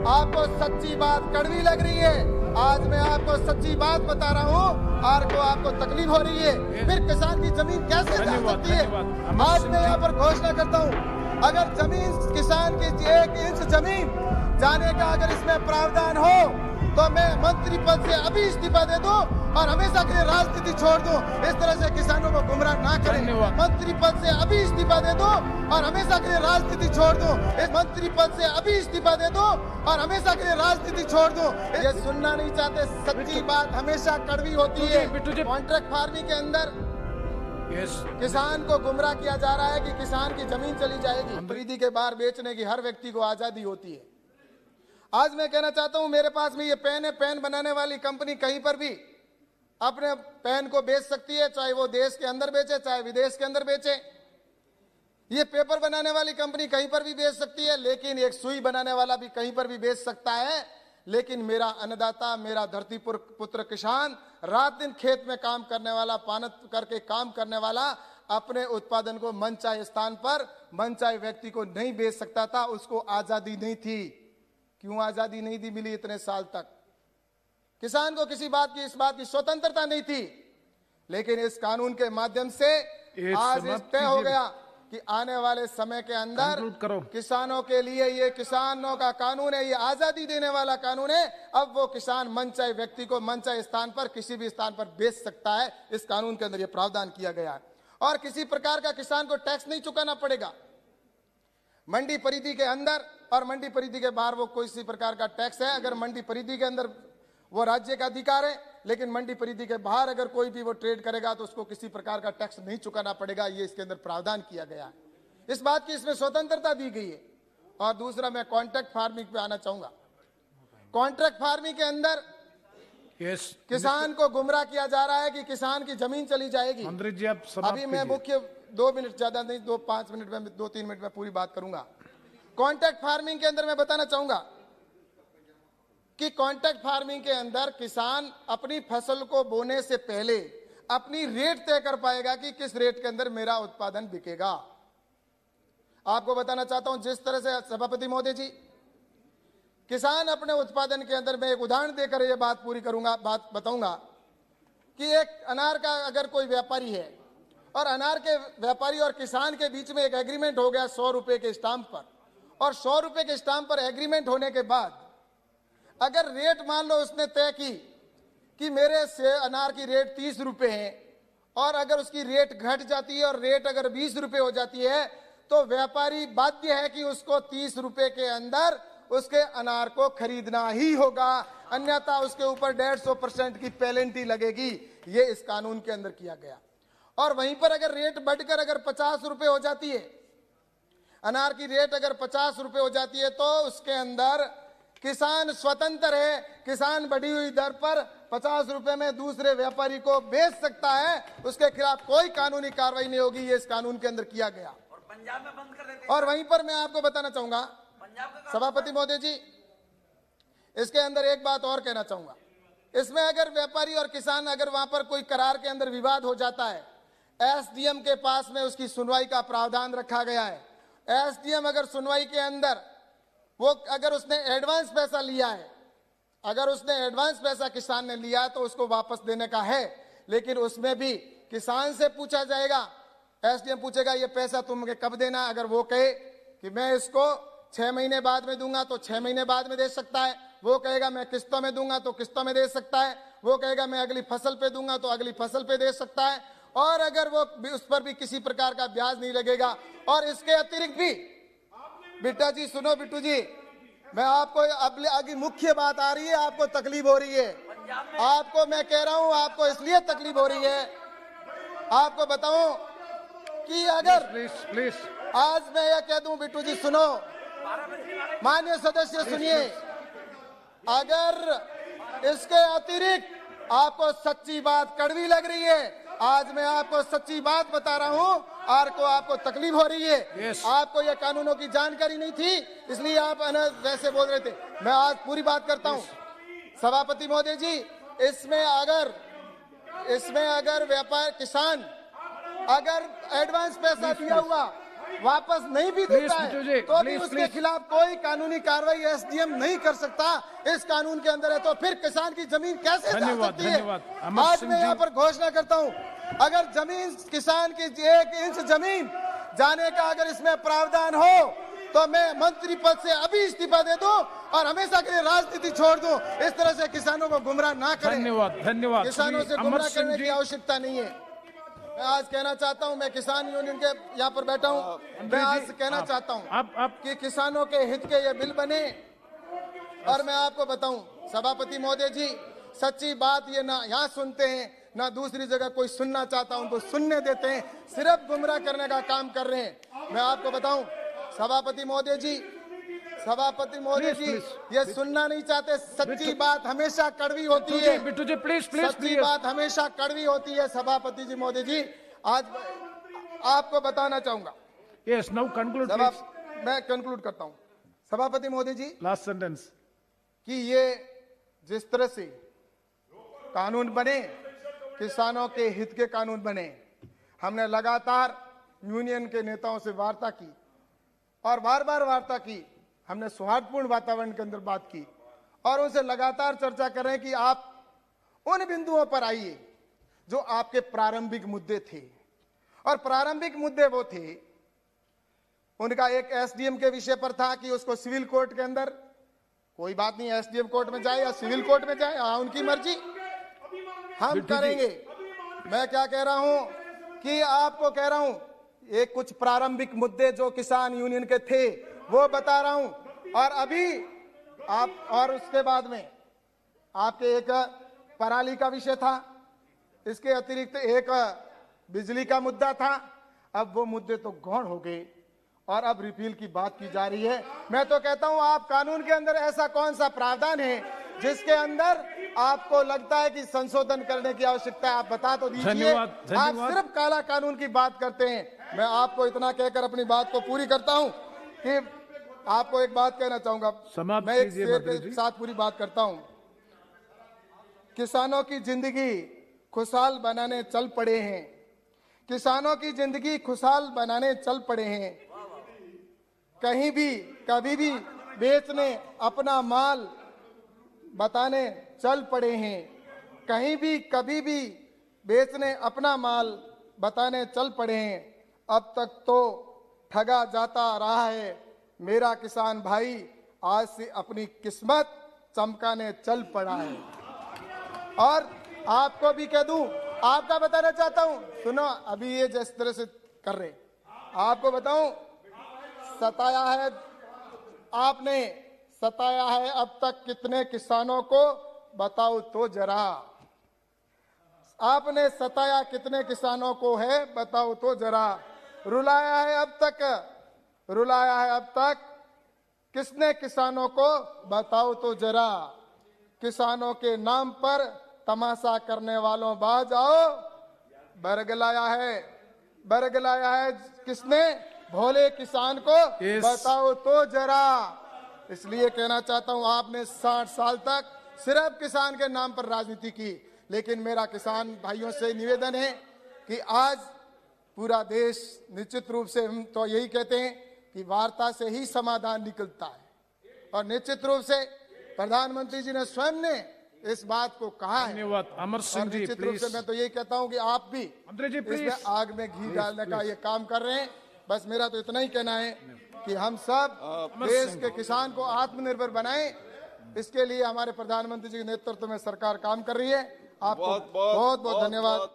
आपको सच्ची बात कड़वी लग रही है। आज मैं आपको सच्ची बात बता रहा हूँ, आपको तकलीफ हो रही है। फिर किसान की जमीन कैसे जा सकती है? आज मैं यहाँ पर घोषणा करता हूँ, अगर जमीन किसान की 1 इंच जमीन जाने का अगर इसमें प्रावधान हो तो मैं मंत्री पद से अभी इस्तीफा दे दूं और हमेशा के लिए राजनीति छोड़ दूं। इस तरह से किसानों को गुमराह ना करें। मंत्री पद से अभी इस्तीफा दे दूं और हमेशा के लिए राजनीति छोड़ दूं। इस मंत्री पद से अभी इस्तीफा दे दूं और हमेशा के लिए राजनीति छोड़ दूं। ये सुनना नहीं चाहते। सच्ची बात हमेशा कड़वी होती है। कॉन्ट्रैक्ट फार्मिंग के अंदर किसान को गुमराह किया जा रहा है कि किसान की जमीन चली जाएगी। खरीदी के बाहर बेचने की हर व्यक्ति को आजादी होती है। आज मैं कहना चाहता हूं, मेरे पास में ये पेन है। पेन बनाने वाली कंपनी कहीं पर भी अपने पेन को बेच सकती है, चाहे वो देश के अंदर बेचे चाहे विदेश के अंदर बेचे। ये पेपर बनाने वाली कंपनी कहीं पर भी बेच सकती है, लेकिन एक सुई बनाने वाला भी कहीं पर भी बेच सकता है। लेकिन मेरा अन्नदाता, मेरा धरती पुत्र किसान, रात दिन खेत में काम करने वाला, पानत करके काम करने वाला, अपने उत्पादन को मनचाहे स्थान पर मनचाहे व्यक्ति को नहीं बेच सकता था। उसको आजादी नहीं थी। क्यों आजादी नहीं दी मिली इतने साल तक? किसान को किसी बात की, इस बात की स्वतंत्रता नहीं थी। लेकिन इस कानून के माध्यम से आज तय हो गया कि आने वाले समय के अंदर किसानों के लिए ये किसानों का कानून है, ये आजादी देने वाला कानून है। अब वो किसान मनचाहे व्यक्ति को मनचाहे स्थान पर किसी भी स्थान पर बेच सकता है। इस कानून के अंदर ये प्रावधान किया गया है। और किसी प्रकार का किसान को टैक्स नहीं चुकाना पड़ेगा। मंडी परिधि के अंदर और मंडी परिधि के बाहर वो किसी प्रकार का टैक्स है। अगर मंडी परिधि के अंदर वो राज्य का अधिकार है, लेकिन मंडी परिधि के बाहर अगर कोई भी वो ट्रेड करेगा तो उसको किसी प्रकार का टैक्स नहीं चुकाना पड़ेगा। ये इसके अंदर प्रावधान किया गया है। इस बात की इसमें स्वतंत्रता दी गई है। और दूसरा, मैं कॉन्ट्रैक्ट फार्मिंग पे आना चाहूंगा। कॉन्ट्रैक्ट फार्मिंग के अंदर किसान को गुमराह किया जा रहा है कि किसान की जमीन चली जाएगी। अभी मैं मुख्य 2 मिनट, ज्यादा नहीं, 5 मिनट में, 2-3 मिनट में पूरी बात करूंगा। कॉन्ट्रैक्ट फार्मिंग के अंदर मैं बताना चाहूंगा कि कॉन्ट्रैक्ट फार्मिंग के अंदर किसान अपनी फसल को बोने से पहले अपनी रेट तय कर पाएगा कि किस रेट के अंदर मेरा उत्पादन बिकेगा। आपको बताना चाहता हूं, जिस तरह से सभापति महोदय जी, किसान अपने उत्पादन के अंदर, मैं एक उदाहरण देकर यह बात पूरी करूंगा, बात बताऊंगा कि एक अनार का अगर कोई व्यापारी है और अनार के व्यापारी और किसान के बीच में एक एग्रीमेंट हो गया 100 रुपए के स्टाम्प पर, और 100 रुपए के स्टाम्प पर एग्रीमेंट होने के बाद अगर रेट मान लो उसने तय की कि मेरे से अनार की रेट 30 रुपए है, और अगर उसकी रेट घट जाती है और रेट अगर 20 रुपए हो जाती है, तो व्यापारी बाध्य है कि उसको 30 रुपए के अंदर उसके अनार को खरीदना ही होगा, अन्यथा उसके ऊपर 150% की पेनल्टी लगेगी। ये इस कानून के अंदर किया गया। और वहीं पर अगर रेट बढ़कर अगर 50 रुपए हो जाती है, अनार की रेट अगर 50 रुपए हो जाती है, तो उसके अंदर किसान स्वतंत्र है। किसान बढ़ी हुई दर पर 50 रुपए में दूसरे व्यापारी को बेच सकता है। उसके खिलाफ कोई कानूनी कार्रवाई नहीं होगी। ये इस कानून के अंदर किया गया। और पंजाब में बंद कर देते। और वहीं पर मैं आपको बताना चाहूंगा सभापति महोदय जी, इसके अंदर एक बात और कहना चाहूंगा। इसमें अगर व्यापारी और किसान अगर वहां पर कोई करार के अंदर विवाद हो जाता है, एसडीएम के पास में उसकी सुनवाई का प्रावधान रखा गया है। एसडीएम अगर सुनवाई के अंदर वो अगर उसने एडवांस पैसा लिया है, अगर उसने एडवांस पैसा किसान ने लिया है तो उसको वापस देने का है, लेकिन उसमें भी किसान से पूछा जाएगा। एसडीएम पूछेगा ये पैसा तुमको कब देना। अगर वो कहे कि मैं इसको 6 महीने बाद में दूंगा तो 6 महीने बाद में दे सकता है। वो कहेगा मैं किस्तों में दूंगा तो किस्तों में दे सकता है। वो कहेगा मैं अगली फसल पे दूंगा तो अगली फसल पे दे सकता है। और अगर वो उस पर भी किसी प्रकार का ब्याज नहीं लगेगा। और इसके अतिरिक्त भी, बिट्टा जी सुनो, बिट्टू जी, मैं आपको अब आगे मुख्य बात आ रही है, आपको तकलीफ हो रही है। आपको मैं कह रहा हूं, आपको इसलिए तकलीफ हो रही है, आपको बताऊं कि अगर प्लीज आज मैं यह कह दूं, बिट्टू जी सुनो, माननीय सदस्य सुनिए, अगर इसके अतिरिक्त आपको सच्ची बात कड़वी लग रही है, आज मैं आपको सच्ची बात बता रहा हूं, आपको तकलीफ हो रही है। आपको ये कानूनों की जानकारी नहीं थी, इसलिए आप वैसे बोल रहे थे। मैं आज पूरी बात करता हूं। सभापति महोदय जी, इसमें अगर व्यापार किसान अगर एडवांस पैसा दिया हुआ वापस नहीं भी देता है तो भी उसके प्लीज। खिलाफ कोई कानूनी कार्रवाई एसडीएम नहीं कर सकता, इस कानून के अंदर है, तो फिर किसान की जमीन कैसे जा सकती है? आज मैं यहाँ पर घोषणा करता हूँ, अगर जमीन किसान की 1 इंच जमीन जाने का अगर इसमें प्रावधान हो तो मैं मंत्री पद से अभी इस्तीफा दे दूं और हमेशा के लिए राजनीति छोड़ दूं। इस तरह से किसानों को गुमराह ना करें। धन्यवाद। किसानों से गुमराह करने की आवश्यकता नहीं है। मैं आज कहना चाहता हूं, मैं किसान यूनियन के यहाँ पर बैठा हूं, मैं आज कहना चाहता हूं कि किसानों के हित के ये बिल बने। और मैं आपको बताऊं सभापति महोदय जी, सच्ची बात ये ना यहाँ सुनते हैं ना दूसरी जगह कोई सुनना चाहता, उनको सुनने देते हैं, सिर्फ गुमराह करने का काम कर रहे हैं। मैं आपको बताऊं सभापति महोदय जी, ये सुनना नहीं चाहते। सच्ची बात हमेशा कड़वी होती है। बिट्टू जी प्लीज सच्ची बात हमेशा कड़वी होती है। सभापति जी महोदय जी, आज आपको बताना चाहूंगा। Yes, now conclude. मैं कंक्लूड करता हूं सभापति महोदय जी, लास्ट सेंटेंस, कि ये जिस तरह से कानून बने, किसानों के हित के कानून बने, हमने लगातार यूनियन के नेताओं से वार्ता की और बार बार वार्ता की, हमने सौहार्दपूर्ण वातावरण के अंदर बात की और उनसे लगातार चर्चा कर रहे हैं कि आप उन बिंदुओं पर आइए जो आपके प्रारंभिक मुद्दे थे। और प्रारंभिक मुद्दे वो थे, उनका एक एसडीएम के विषय पर था कि उसको सिविल कोर्ट के अंदर, कोई बात नहीं, एसडीएम कोर्ट में जाए या सिविल कोर्ट में जाए, उनकी मर्जी, हम करेंगे। मैं क्या कह रहा हूं कि आपको कह रहा हूं, एक कुछ प्रारंभिक मुद्दे जो किसान यूनियन के थे वो बता रहा हूं। और अभी आप, और उसके बाद में आपके एक पराली का विषय था, इसके अतिरिक्त एक बिजली का मुद्दा था। अब वो मुद्दे तो गौण हो गए और अब रिपील की बात की जा रही है। मैं तो कहता हूं, आप कानून के अंदर ऐसा कौन सा प्रावधान है जिसके अंदर आपको लगता है कि संशोधन करने की आवश्यकता है? आप बता तो दीजिए। आप सिर्फ काला कानून की बात करते हैं। मैं आपको इतना कहकर अपनी बात को पूरी करता हूं कि आपको एक बात कहना चाहूंगा, मैं एक शेर के साथ पूरी बात करता हूं। किसानों की जिंदगी खुशहाल बनाने चल पड़े हैं, किसानों की जिंदगी खुशहाल बनाने चल पड़े हैं, कहीं भी कभी भी बेचने अपना माल बताने चल पड़े हैं, कहीं भी कभी भी बेचने अपना माल बताने चल पड़े हैं। अब तक तो ठगा जाता रहा है मेरा किसान भाई, आज से अपनी किस्मत चमकाने चल पड़ा है। और आपको भी कह दूं, आपका बताना चाहता हूं, सुनो, अभी ये जिस तरह से कर रहे, आपको बताऊं, सताया है आपने, सताया है अब तक कितने किसानों को, बताओ तो जरा। आपने सताया कितने किसानों को है, बताओ तो जरा। रुलाया है अब तक किसने किसानों को, बताओ तो जरा। किसानों के नाम पर तमाशा करने वालों बाज आओ, बरगलाया है किसने, भोले किसान को, बताओ तो जरा। इसलिए कहना चाहता हूं, आपने 60 साल तक सिर्फ किसान के नाम पर राजनीति की, लेकिन मेरा किसान भाइयों से निवेदन है कि आज पूरा देश, निश्चित रूप से हम तो यही कहते हैं कि वार्ता से ही समाधान निकलता है, और निश्चित रूप से प्रधानमंत्री जी ने स्वयं ने इस बात को कहा है। धन्यवाद अमर सिंह जी, निश्चित रूप से मैं तो यही कहता हूं कि आप भी इसमें आग में घी डालने का ये काम कर रहे हैं। बस मेरा तो इतना ही कहना है कि हम सब देश के किसान को आत्मनिर्भर बनाएं, इसके लिए हमारे प्रधानमंत्री जी के नेतृत्व में सरकार काम कर रही है। आपको बहुत बहुत धन्यवाद।